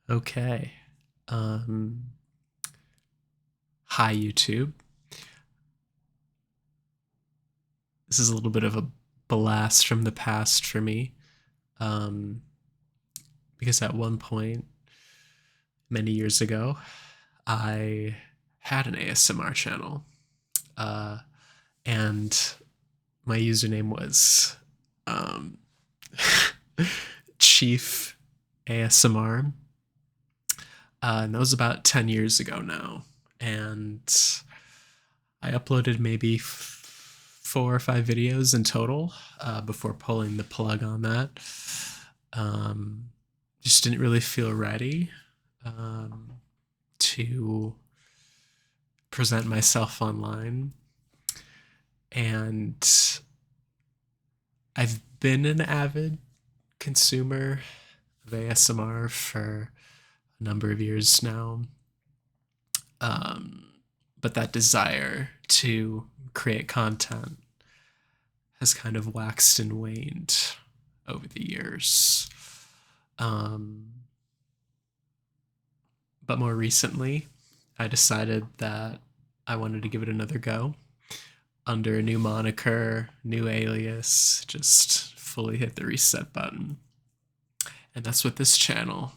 Okay. Um, Hi, YouTube. This is a little bit of a blast from the past for me. Um, because at one point, many years ago, I had an ASMR channel. Uh, and my username was um, Chief ASMR. And that was about 10 years ago now. And I uploaded maybe 4 or 5 videos in total before pulling the plug on that. Um, just didn't really feel ready um, to present myself online. And I've been an avid consumer of ASMR for a number of years now. Um, but that desire to create content has kind of waxed and waned over the years. Um, but more recently, I decided that I wanted to give it another go under a new moniker, new alias, just fully hit the reset button. And that's what this channel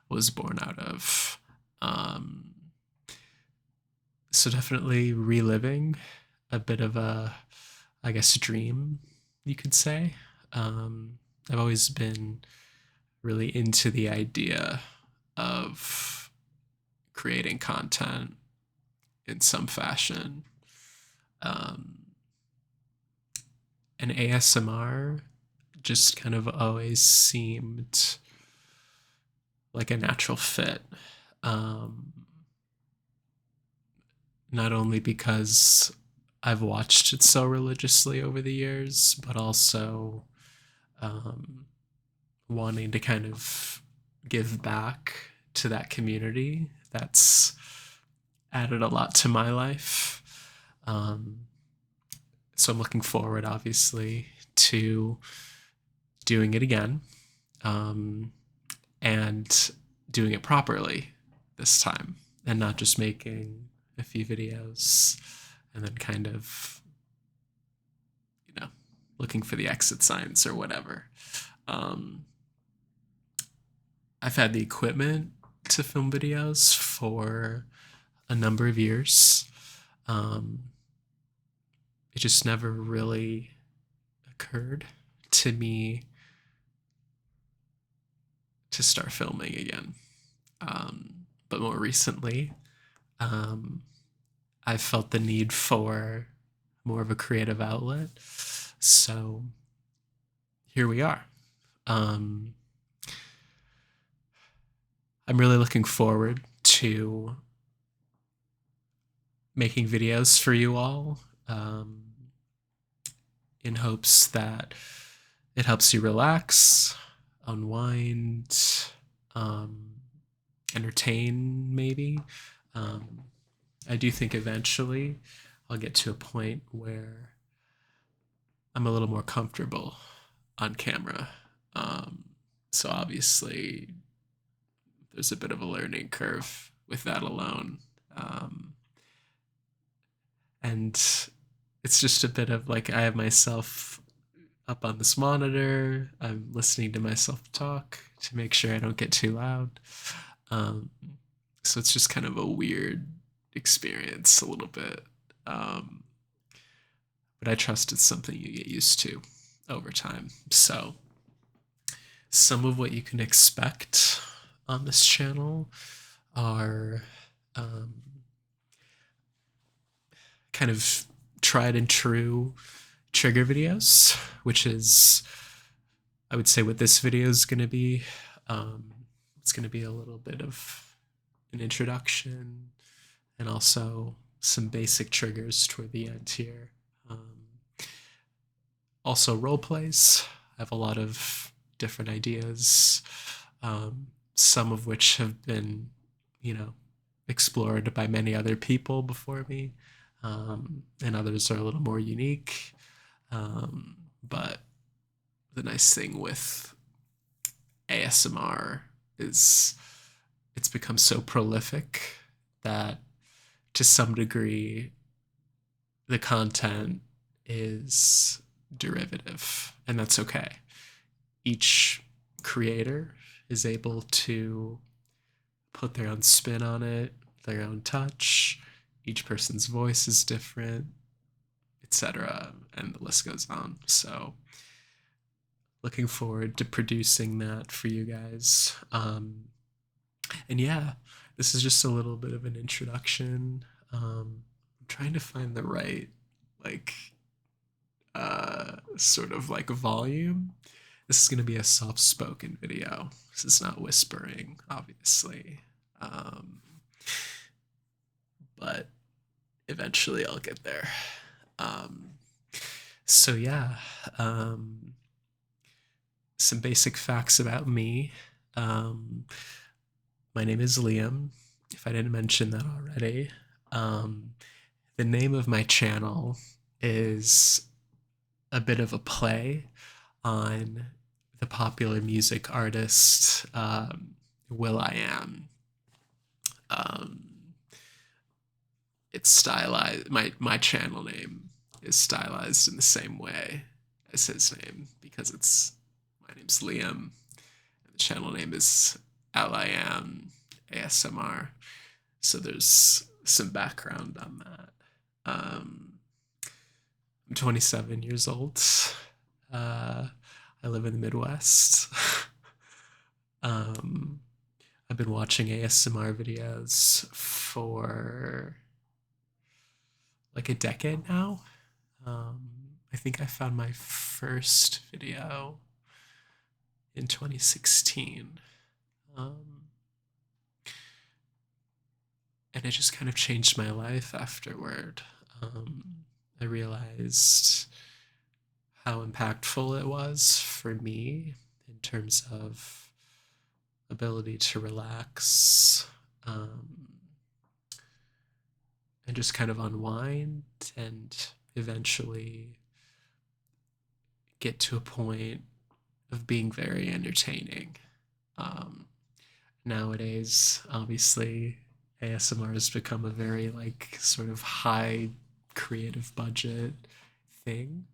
was born out of. Um, so definitely reliving a bit of a, I guess, dream, you could say. I've always been really into the idea of creating content in some fashion. Um, and ASMR just kind of always seemed like a natural fit. Um, Not only because I've watched it so religiously over the years, but also um, wanting to kind of give back to that community that's added a lot to my life. Um, so I'm looking forward, obviously, to doing it again um, and doing it properly this time and not just making a few videos and then kind of, you know, looking for the exit signs or whatever. Um, I've had the equipment to film videos for a number of years. Um, it just never really occurred to me to start filming again. But more recently, um, I've felt the need for more of a creative outlet. So here we are. Um, I'm really looking forward to making videos for you all in hopes that it helps you relax, unwind, um, entertain, maybe. Um, I do think eventually I'll get to a point where I'm a little more comfortable on camera. Um, so obviously, there's a bit of a learning curve with that alone. Um, and it's just a bit of like I have myself up on this monitor. I'm listening to myself talk to make sure I don't get too loud. Um, so it's just kind of a weird experience, a little bit. Um, but I trust it's something you get used to over time. So, some of what you can expect on this channel are um, kind of tried and true trigger videos, which is, I would say, what this video is going to be. It's going to be a little bit of an introduction and also some basic triggers toward the end here. Also, role plays. I have a lot of different ideas, some of which have been, you know, explored by many other people before me, and others are a little more unique. But the nice thing with ASMR is it's become so prolific that to some degree the content is derivative, and that's okay. Each creator is able to put their own spin on it, their own touch. Each person's voice is different, etc., and the list goes on. So, looking forward to producing that for you guys. And yeah, this is just a little bit of an introduction. I'm trying to find the right, like, sort of like volume. This is going to be a soft spoken video. This is not whispering, obviously. But eventually I'll get there. Um, so, yeah, some basic facts about me. My name is Liam, if I didn't mention that already. The name of my channel is a bit of a play on the popular music artist l.i.am. It's stylized. My channel name is stylized in the same way as his name because it's my name's Liam, and the channel name is l.i.amASMR. So there's some background on that. I'm 27 years old. I live in the Midwest. I've been watching ASMR videos for like a decade now. I think I found my first video in 2016. And it just kind of changed my life afterward. I realized how impactful it was for me in terms of ability to relax, and just kind of unwind and eventually get to a point of being very entertaining. Nowadays, obviously, ASMR has become a very like sort of high creative budget thing.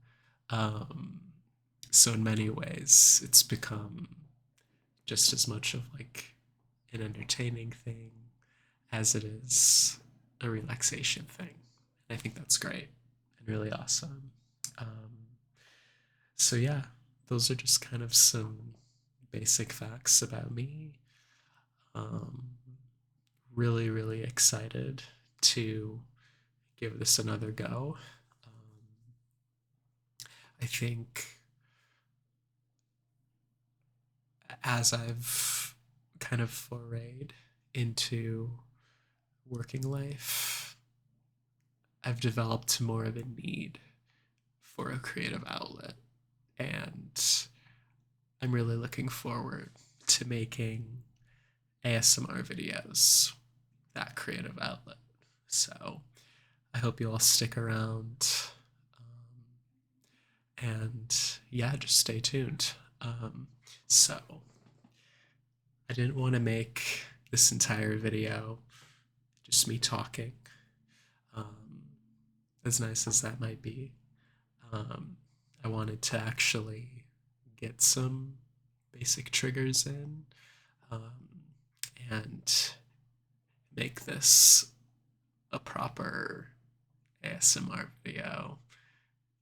So in many ways, it's become just as much of like an entertaining thing as it is a relaxation thing. And I think that's great and really awesome. So yeah, those are just kind of some basic facts about me. Really, really excited to give this another go. I think as I've kind of forayed into working life, I've developed more of a need for a creative outlet. And I'm really looking forward to making ASMR videos, that creative outlet. So I hope you all stick around. And yeah, just stay tuned. So I didn't want to make this entire video just me talking, as nice as that might be. I wanted to actually get some basic triggers in, and make this a proper ASMR video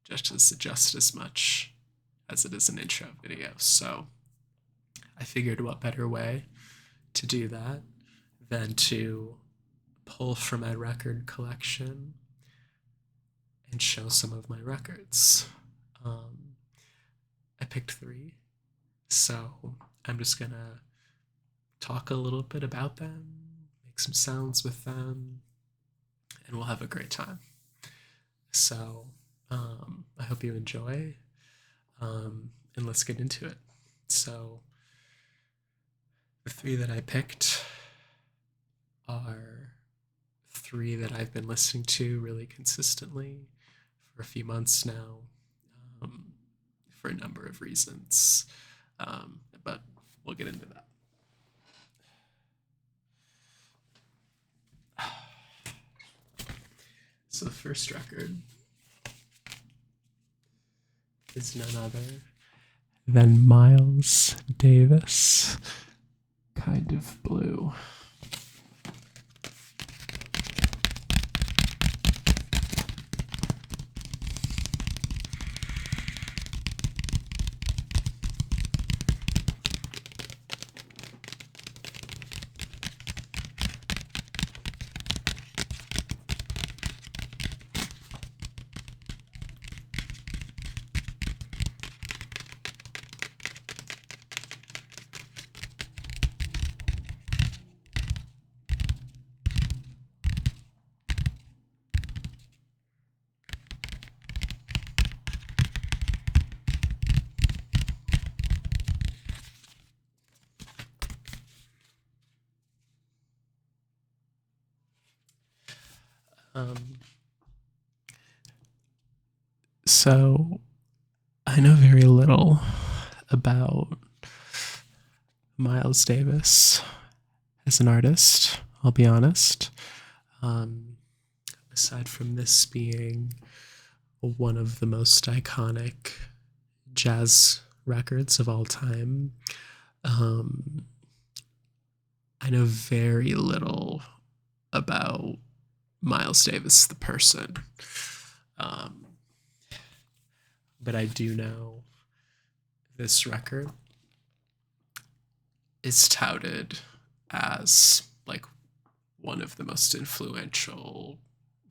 just as much as it is an intro video. So I figured what better way to do that than to pull from my record collection and show some of my records. I picked 3, so I'm just gonna talk a little bit about them, make some sounds with them, and we'll have a great time. So I hope you enjoy, and let's get into it. So the 3 that I picked are 3 that I've been listening to really consistently for a few months now, for a number of reasons. But we'll get into that. So the first record is none other than Miles Davis, Kind of Blue. So I know very little about Miles Davis as an artist, I'll be honest. Um, Aside from this being one of the most iconic jazz records of all time, um, I know very little about Miles Davis, the person. Um, but I do know this record is touted as like one of the most influential,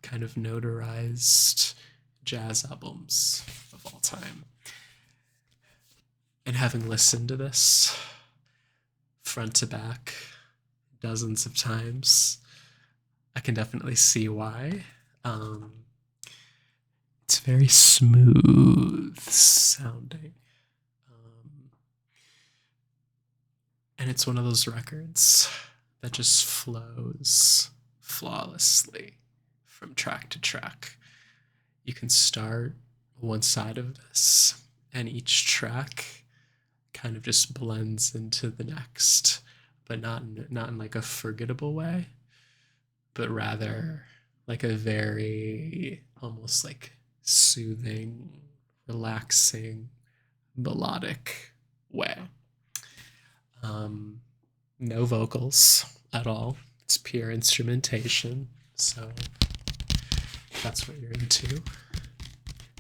kind of notarized jazz albums of all time. And having listened to this front to back dozens of times, I can definitely see why. It's very smooth sounding. And it's one of those records that just flows flawlessly from track to track. You can start one side of this, and each track kind of just blends into the next, but not in like a forgettable way, but rather like a very almost like soothing, relaxing, melodic way. No vocals at all. It's pure instrumentation. So if that's what you're into,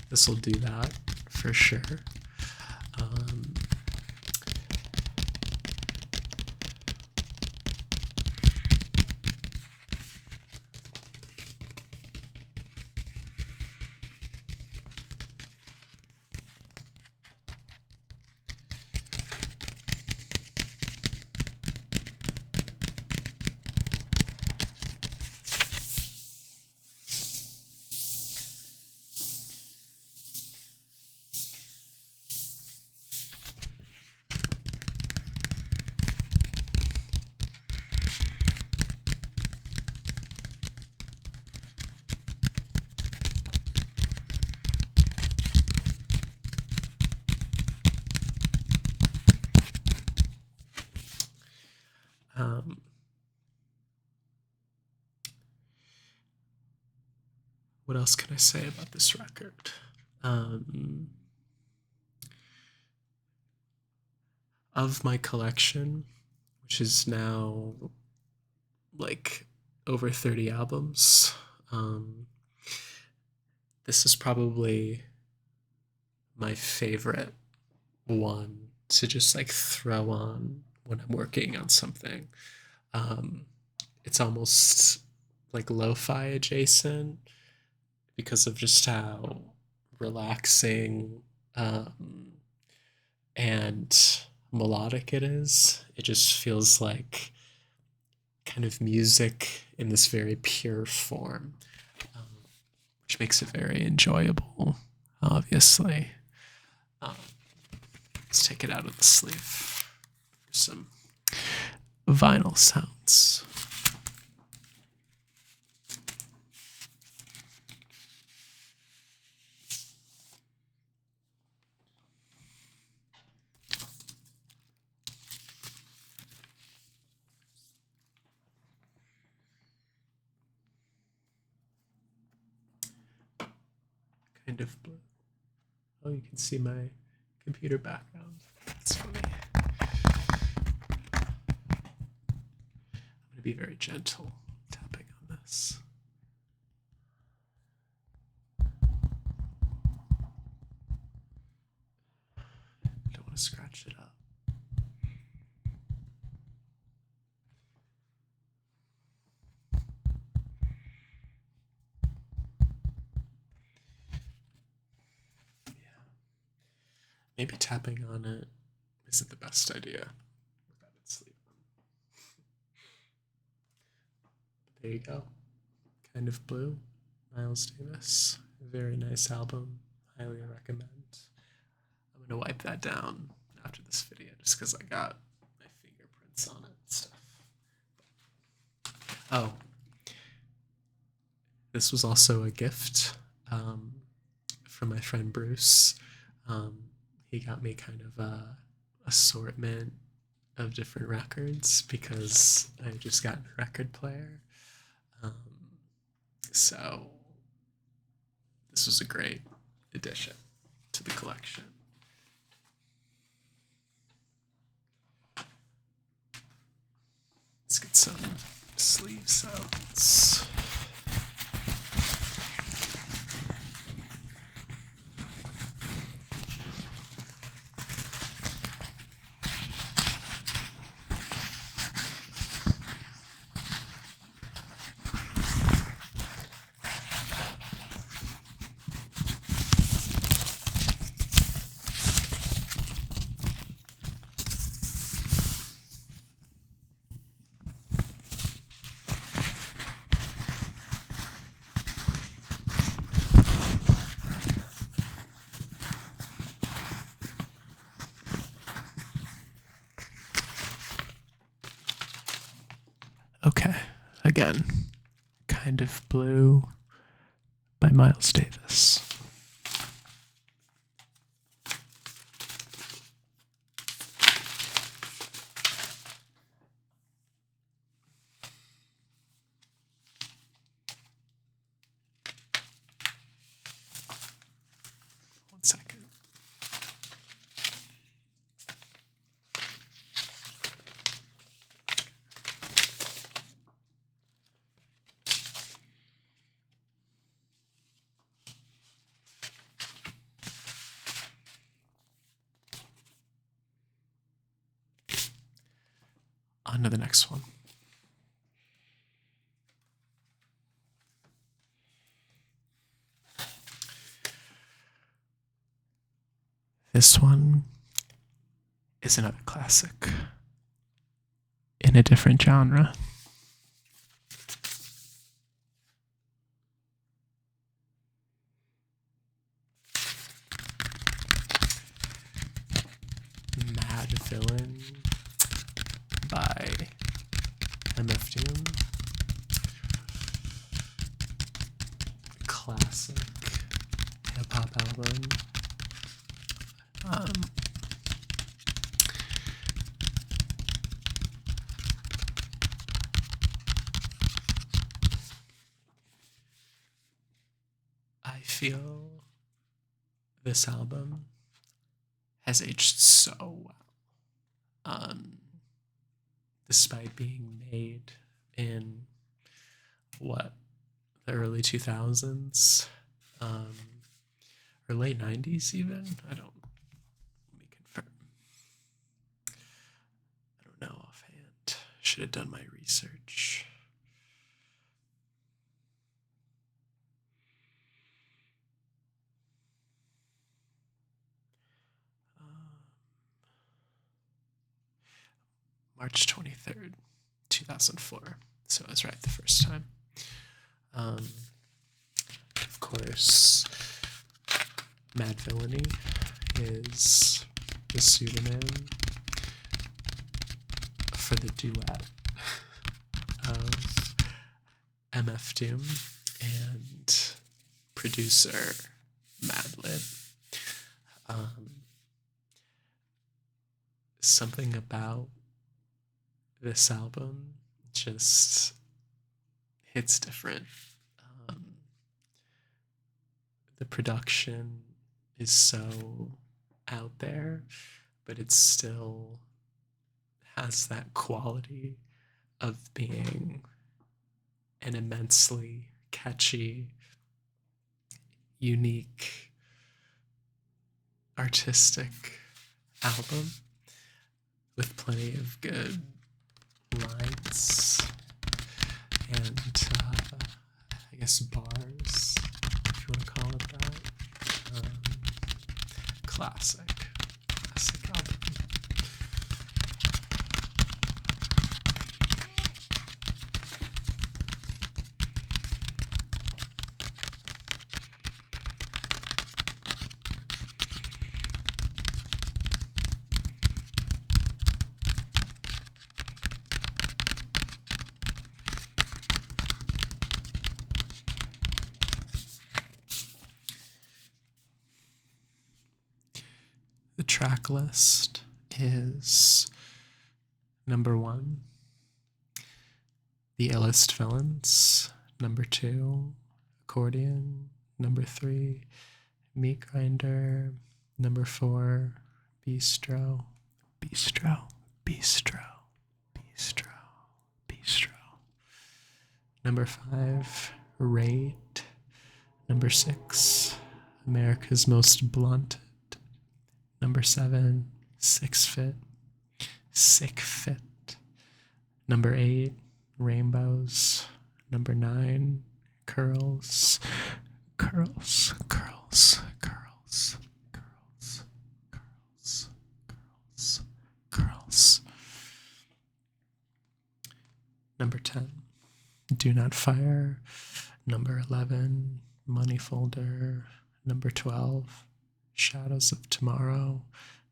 this will do that for sure. Um, um, what else can I say about this record? Of my collection, which is now like over 30 albums, this is probably my favorite one to just like throw on when I'm working on something. It's almost like lo-fi adjacent because of just how relaxing and melodic it is. It just feels like kind of music in this very pure form, which makes it very enjoyable, obviously. Let's take it out of the sleeve for some vinyl sounds. kind of blue. Oh, you can see my computer background. That's funny. I'm going to be very gentle tapping on this. I don't want to scratch it up. Maybe tapping on it isn't the best idea without it sleep on. There you go. Kind of Blue, Miles Davis. Very nice album. Highly recommend. I'm gonna wipe that down after this video just because I got my fingerprints on it and stuff. Oh, this was also a gift from my friend Bruce. He got me kind of a assortment of different records because I just got a record player. So this was a great addition to the collection. Let's get some sleeve sounds. Okay, again, Kind of Blue by Miles Davis. One second. On to the next one. This one is another classic in a different genre. Mad Villain by MF Doom. Classic hip hop album. I feel this album has aged so well. Despite being made in what, the early 2000s, or late 90s even. Let me confirm. I don't know offhand. Should have done my research. March 23rd, 2004. So I was right the first time. Of course, Mad Villainy is the pseudonym for the duet of MF Doom and producer Madlib. Something about this album just hits different. the production is so out there, but it still has that quality of being an immensely catchy, unique, artistic album with plenty of good lines and I guess bars, if you want to call it that. Classic album. The track list is number 1, The Illest Villains, number 2, Accordion, number 3, Meat Grinder, number 4, Bistro, Bistro, Bistro, Bistro, Bistro, number 5, Rate, number 6, America's Most Blunt, number 7, Sick Fit. Number 8, Rainbows. Number 9, Curls. Curls. Number 10, Do Not Fire. Number 11, Money Folder. Number 12, Shadows of Tomorrow.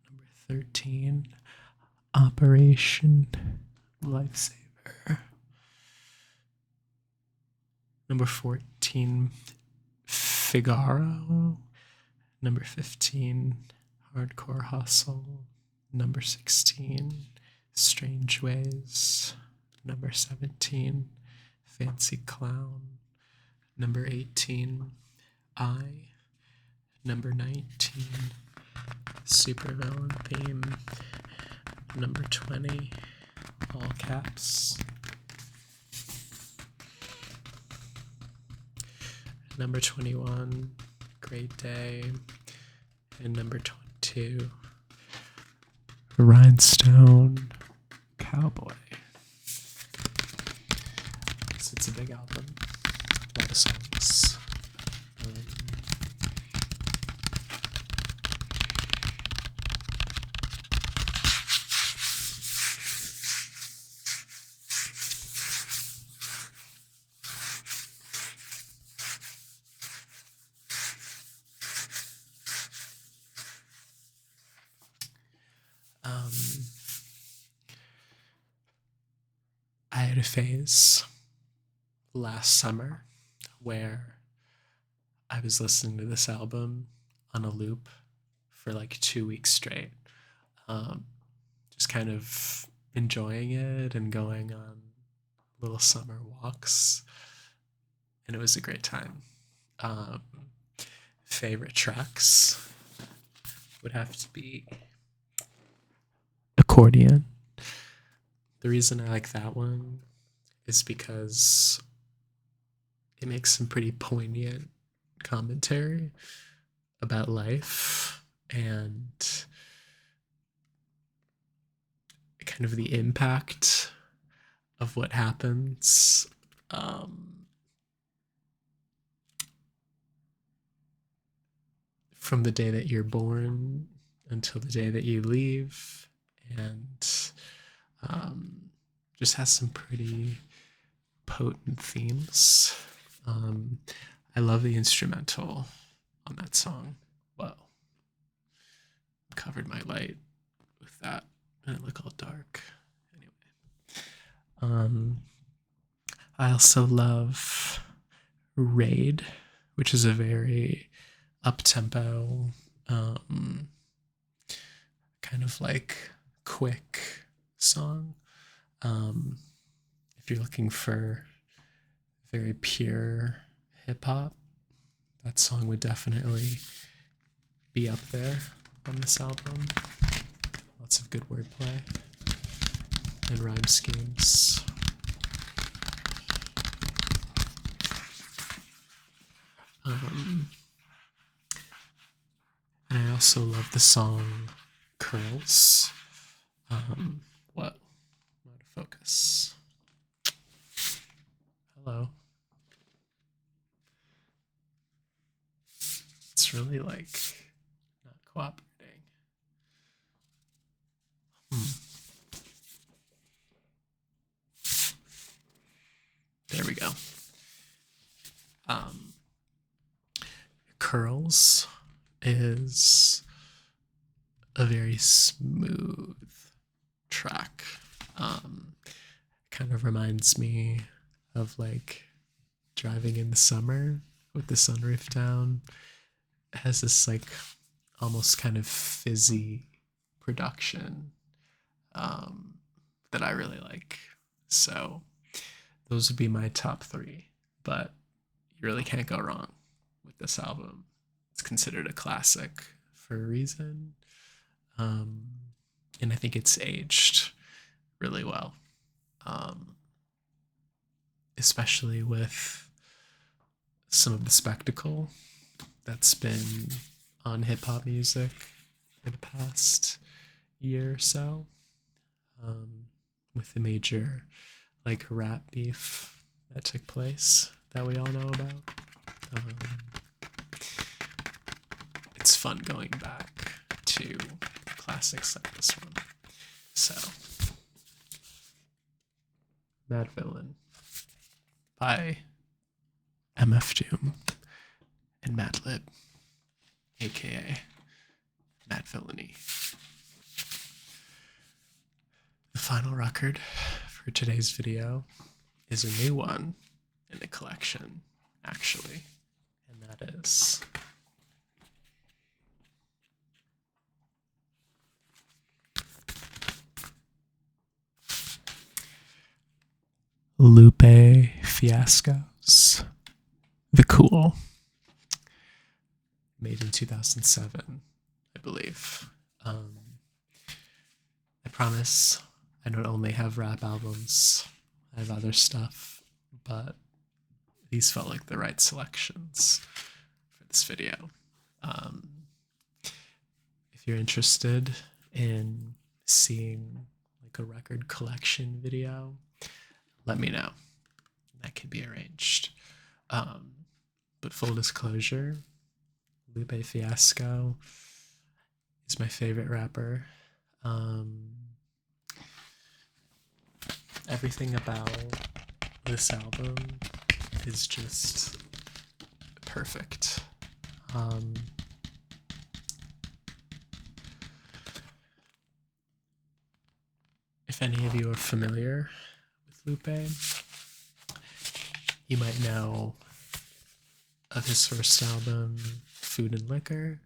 Number 13, Operation Lifesaver. Number 14, Figaro. Number 15, Hardcore Hustle. Number 16, Strange Ways. Number 17, Fancy Clown. Number 18, I. Number 19, Supervillain Theme. Number 20, All Caps. Number 21, Great Day. And number 22, Rhinestone Cowboy. So it's a big album, a lot of songs. I had a phase last summer where I was listening to this album on a loop for like 2 weeks straight. Just kind of enjoying it and going on little summer walks. And it was a great time. Favorite tracks would have to be Accordion. The reason I like that one is because it makes some pretty poignant commentary about life and kind of the impact of what happens from the day that you're born until the day that you leave, and just has some pretty potent themes. I love the instrumental on that song. Whoa. Covered my light with that and it looked all dark. Anyway. I also love Raid, which is a very up-tempo, kind of like quick song. If you're looking for very pure hip hop, That song would definitely be up there on this album. Lots of good wordplay and rhyme schemes. And I also love the song Curls. What? I'm out of focus. Hello. It's really like not cooperating. There we go. Curls is a very smooth track. Kind of reminds me of like driving in the summer with the sunroof down. It has this like almost kind of fizzy production that I really like. So those would be my top 3, but you really can't go wrong with this album. It's considered a classic for a reason. And I think it's aged really well. Especially with some of the spectacle that's been on hip hop music in the past year or so, with the major like rap beef that took place that we all know about. It's fun going back to classics like this one. So, Mad Villain by MF Doom and Madlib, aka Mad Villainy. The final record for today's video is a new one in the collection, actually, and that is Lupe Fiasco's The Cool, made in 2007, I believe. I promise I don't only have rap albums, I have other stuff, but these felt like the right selections for this video. If you're interested in seeing like a record collection video, let me know. That could be arranged. But full disclosure, Lupe Fiasco is my favorite rapper. Everything about this album is just perfect. If any of you are familiar with Lupe, you might know of his first album, Food and Liquor.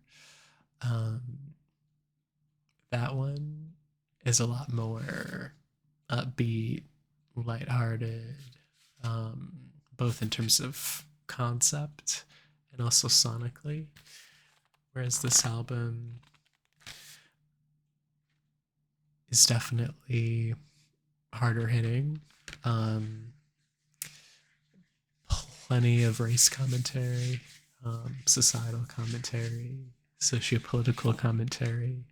That one is a lot more upbeat, lighthearted, both in terms of concept and also sonically. Whereas this album is definitely harder hitting. Plenty of race commentary, societal commentary, socio-political commentary,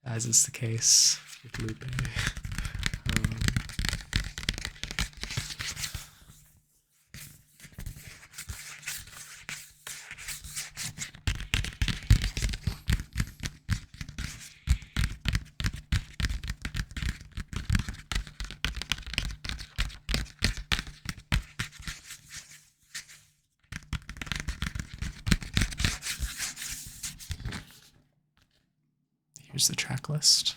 as is the case with Lupe. Here's the track list.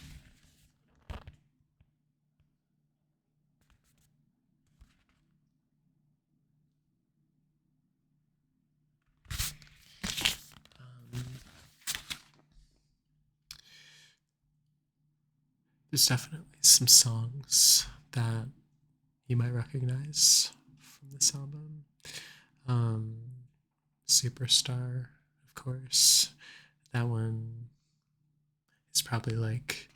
There's definitely some songs that you might recognize from this album. Superstar, of course. That one is probably like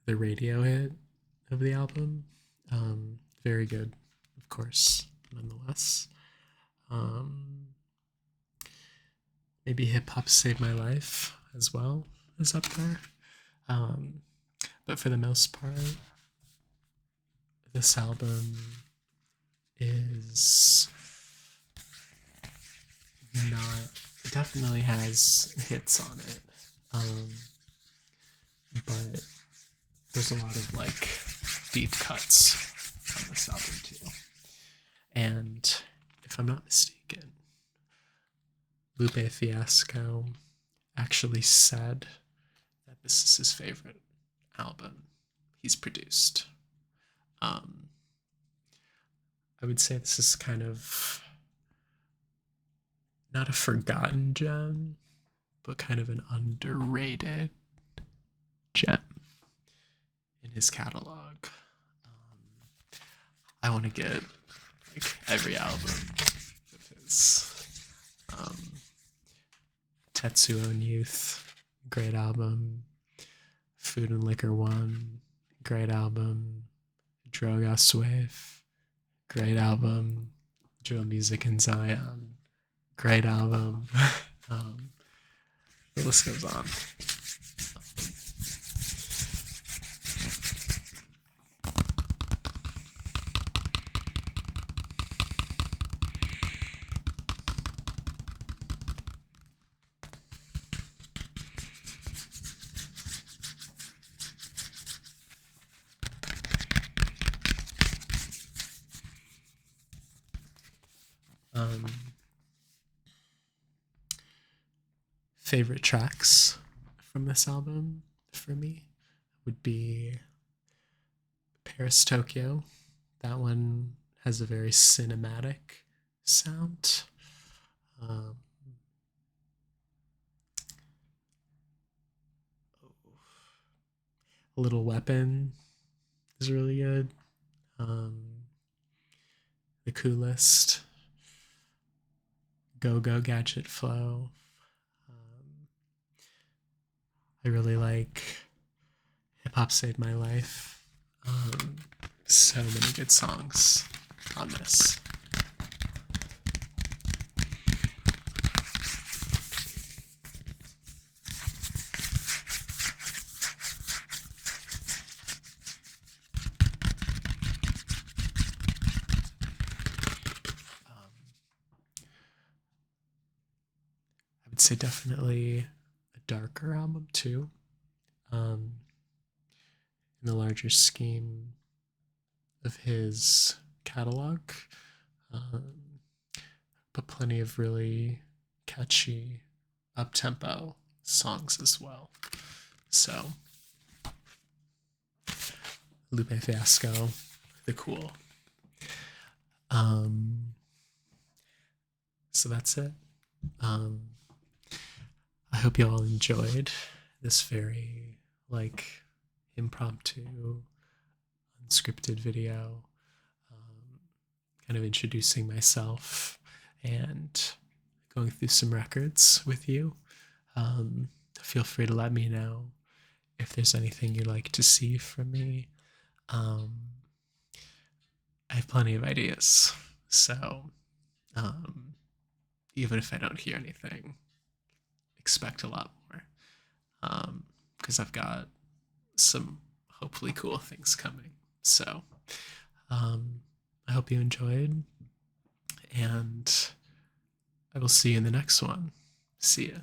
the radio hit of the album. Very good, of course, nonetheless. Um, Maybe Hip Hop Saved My Life as well is up there. Um, but for the most part, this album is not, it definitely has hits on it. But there's a lot of like deep cuts on this album too. And if I'm not mistaken, Lupe Fiasco actually said that this is his favorite album he's produced. I would say this is kind of not a forgotten gem, but kind of an underrated gem in his catalog. I want to get like every album of his. Tetsuo and Youth, great album. Food and Liquor 1, great album. Drogas Wave, great album. Drill Music in Zion, great album. The list goes on. Favorite tracks from this album for me would be Paris, Tokyo. That one has a very cinematic sound. Little Weapon is really good. The Coolest, Go Go Gadget Flow. I really like Hip Hop Saved My Life. So many good songs on this. I would say definitely a darker album too. In the larger scheme of his catalog, but plenty of really catchy up-tempo songs as well. So Lupe Fiasco, the cool. So that's it. I hope you all enjoyed this very like impromptu, unscripted video, kind of introducing myself and going through some records with you. Feel free to let me know if there's anything you'd like to see from me. I have plenty of ideas, so even if I don't hear anything, expect a lot more, because I've got some hopefully cool things coming. So I hope you enjoyed, and I will see you in the next one. See ya.